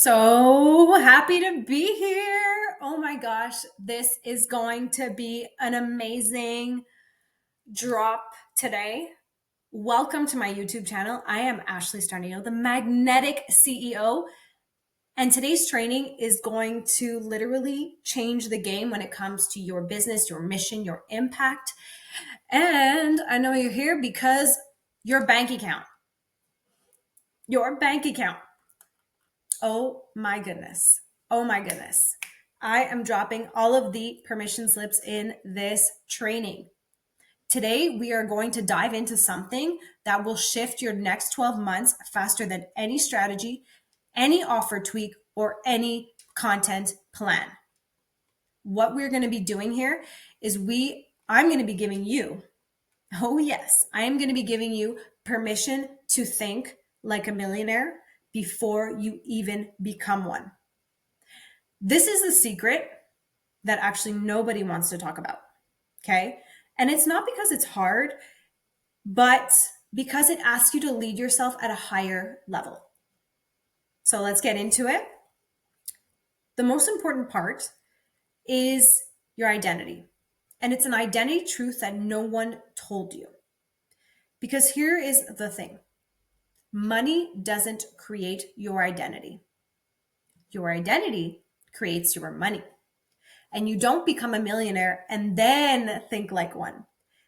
So happy to be here. Oh my gosh, this is going to be an amazing drop today. Welcome to my YouTube channel. I am Ashley Starnino, the Magnetic CEO, and today's training is going to literally change the game when it comes to your business, your mission, your impact. And I know you're here because your bank account. Oh my goodness. Oh my goodness. I am dropping all of the permission slips in this training. Today, we are going to dive into something that will shift your next 12 months faster than any strategy, any offer tweak, or any content plan. What we're going to be doing here is I'm going to be giving you, oh yes, I am going to be giving you permission to think like a millionaire before you even become one. This is the secret that actually nobody wants to talk about. Okay. And it's not because it's hard, but because it asks you to lead yourself at a higher level. So let's get into it. The most important part is your identity. And it's an identity truth that no one told you. Because here is the thing. Money doesn't create your identity. Your identity creates your money. And you don't become a millionaire and then think like one.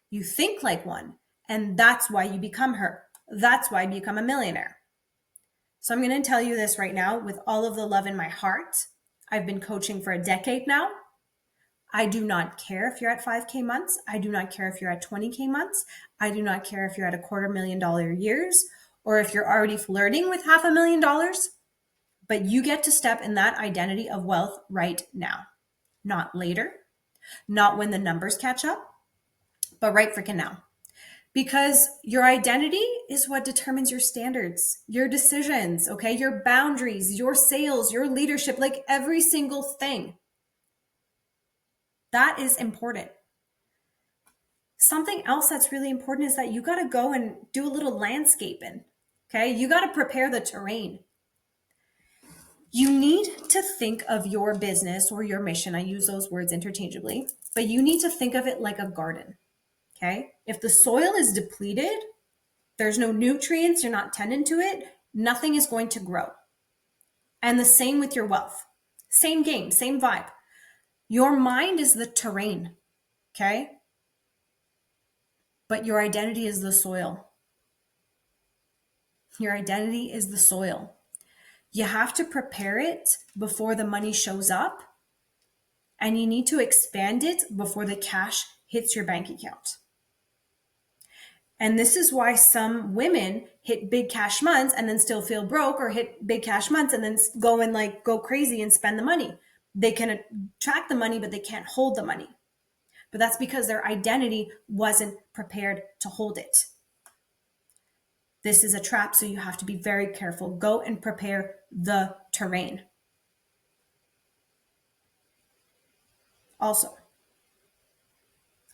You think like one, and that's why you become her. That's why you become a millionaire. So I'm going to tell you this right now with all of the love in my heart. I've been coaching for a decade now. I do not care if you're at 5K months. I do not care if you're at 20K months. I do not care if you're at $250,000 years or if you're already flirting with $500,000. But you get to step in that identity of wealth right now. Not later, not when the numbers catch up, but right freaking now. Because your identity is what determines your standards, your decisions, okay? Your boundaries, your sales, your leadership, like every single thing. That is important. Something else that's really important is that you got to go and do a little landscaping, okay? You got to prepare the terrain. You need to think of your business or your mission. I use those words interchangeably, but you need to think of it like a garden. Okay. If the soil is depleted, there's no nutrients, you're not tending to it, nothing is going to grow. And the same with your wealth. Same game, same vibe. Your mind is the terrain. Okay. But your identity is the soil. Your identity is the soil. You have to prepare it before the money shows up, and you need to expand it before the cash hits your bank account. And this is why some women hit big cash months and then still feel broke, or hit big cash months and then go crazy and spend the money. They can attract the money, but they can't hold the money. But that's because their identity wasn't prepared to hold it. This is a trap, so you have to be very careful. Go and prepare the terrain. Also,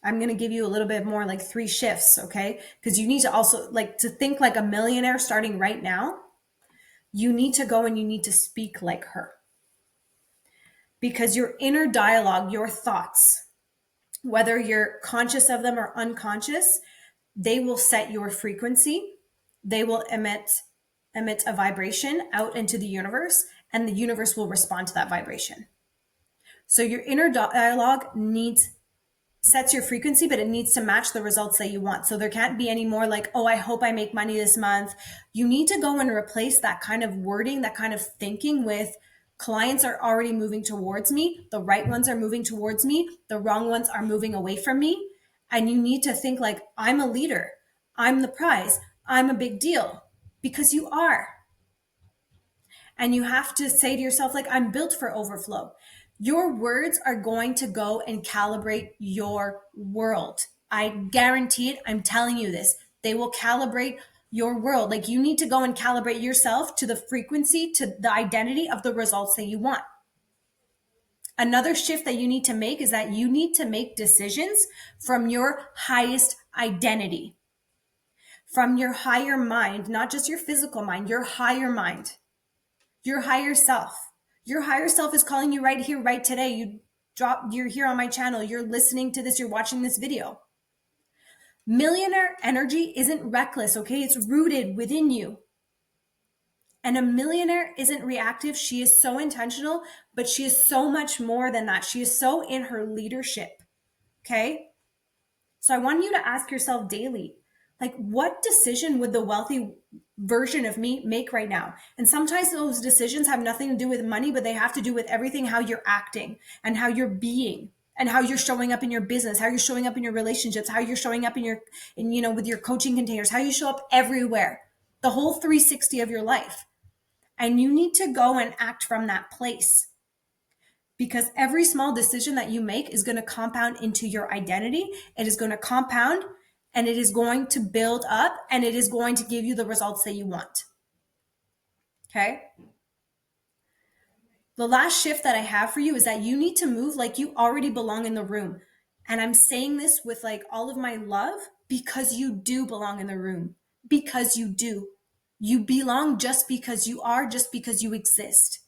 I'm going to give you a little bit more, like 3 shifts, okay? Because you need to also to think like a millionaire starting right now. You need to go and you need to speak like her. Because your inner dialogue, your thoughts, whether you're conscious of them or unconscious, they will set your frequency. They will emit a vibration out into the universe, and the universe will respond to that vibration. So your inner dialogue sets your frequency, but it needs to match the results that you want. So there can't be any more like, oh, I hope I make money this month. You need to go and replace that kind of wording, that kind of thinking with, clients are already moving towards me. The right ones are moving towards me. The wrong ones are moving away from me. And you need to think like, I'm a leader. I'm the prize. I'm a big deal, because you are. And you have to say to yourself, like, I'm built for overflow. Your words are going to go and calibrate your world. I guarantee it. I'm telling you this. They will calibrate your world. Like, you need to go and calibrate yourself to the frequency, to the identity of the results that you want. Another shift that you need to make is that you need to make decisions from your highest identity, from your higher mind, not just your physical mind, your higher mind. Your higher self. Your higher self is calling you right here, right today. You're here on my channel. You're listening to this. You're watching this video. Millionaire energy isn't reckless, okay? It's rooted within you. And a millionaire isn't reactive. She is so intentional, but she is so much more than that. She is so in her leadership, okay? So I want you to ask yourself daily, like, what decision would the wealthy version of me make right now? And sometimes those decisions have nothing to do with money, but they have to do with everything, how you're acting and how you're being and how you're showing up in your business, how you're showing up in your relationships, how you're showing up with your coaching containers, how you show up everywhere, the whole 360 of your life. And you need to go and act from that place, because every small decision that you make is going to compound into your identity. It is going to compound and it is going to build up and it is going to give you the results that you want. Okay. The last shift that I have for you is that you need to move like you already belong in the room. And I'm saying this with like all of my love, because you do belong in the room, because you do. You belong just because you are, just because you exist.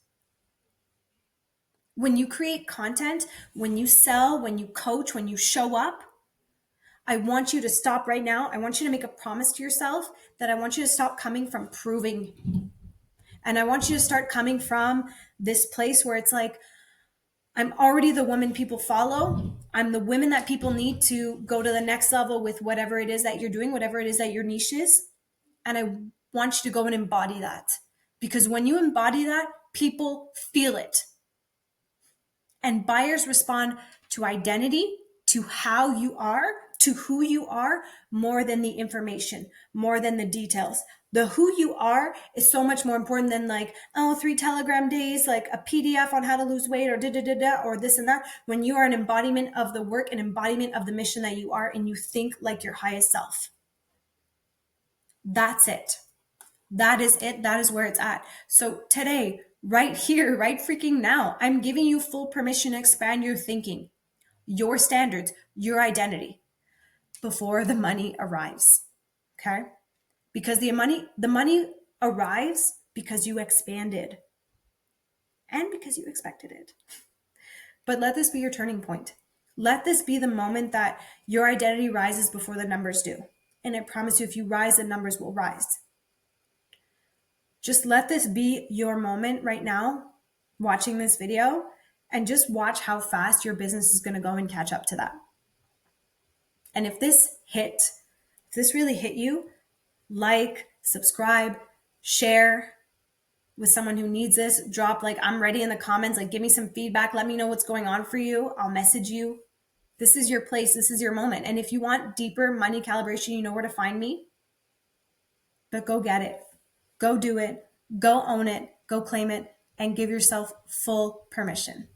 When you create content, when you sell, when you coach, when you show up, I want you to stop right now. I want you to make a promise to yourself that I want you to stop coming from proving. And I want you to start coming from this place where it's like, I'm already the woman people follow. I'm the woman that people need to go to the next level with whatever it is that you're doing, whatever it is that your niche is. And I want you to go and embody that. Because when you embody that, people feel it. And buyers respond to identity, to how you are, to who you are, more than the information, more than the details. The who you are is so much more important than like, 3 Telegram days, like a PDF on how to lose weight or or this and that. When you are an embodiment of the work, an embodiment of the mission that you are, and you think like your highest self. That's it. That is it. That is where it's at. So today, right here, right freaking now, I'm giving you full permission to expand your thinking, your standards, your identity before the money arrives. Okay? Because the money arrives because you expanded and because you expected it. But let this be your turning point. Let this be the moment that your identity rises before the numbers do. And I promise you, if you rise, the numbers will rise. Just let this be your moment right now, watching this video, and just watch how fast your business is going to go and catch up to that. And if this really hit you, like, subscribe, share with someone who needs this. Drop like I'm ready in the comments. Like, give me some feedback. Let me know what's going on for you. I'll message you. This is your place. This is your moment. And if you want deeper money calibration, you know where to find me. But go get it. Go do it. Go own it. Go claim it. And give yourself full permission.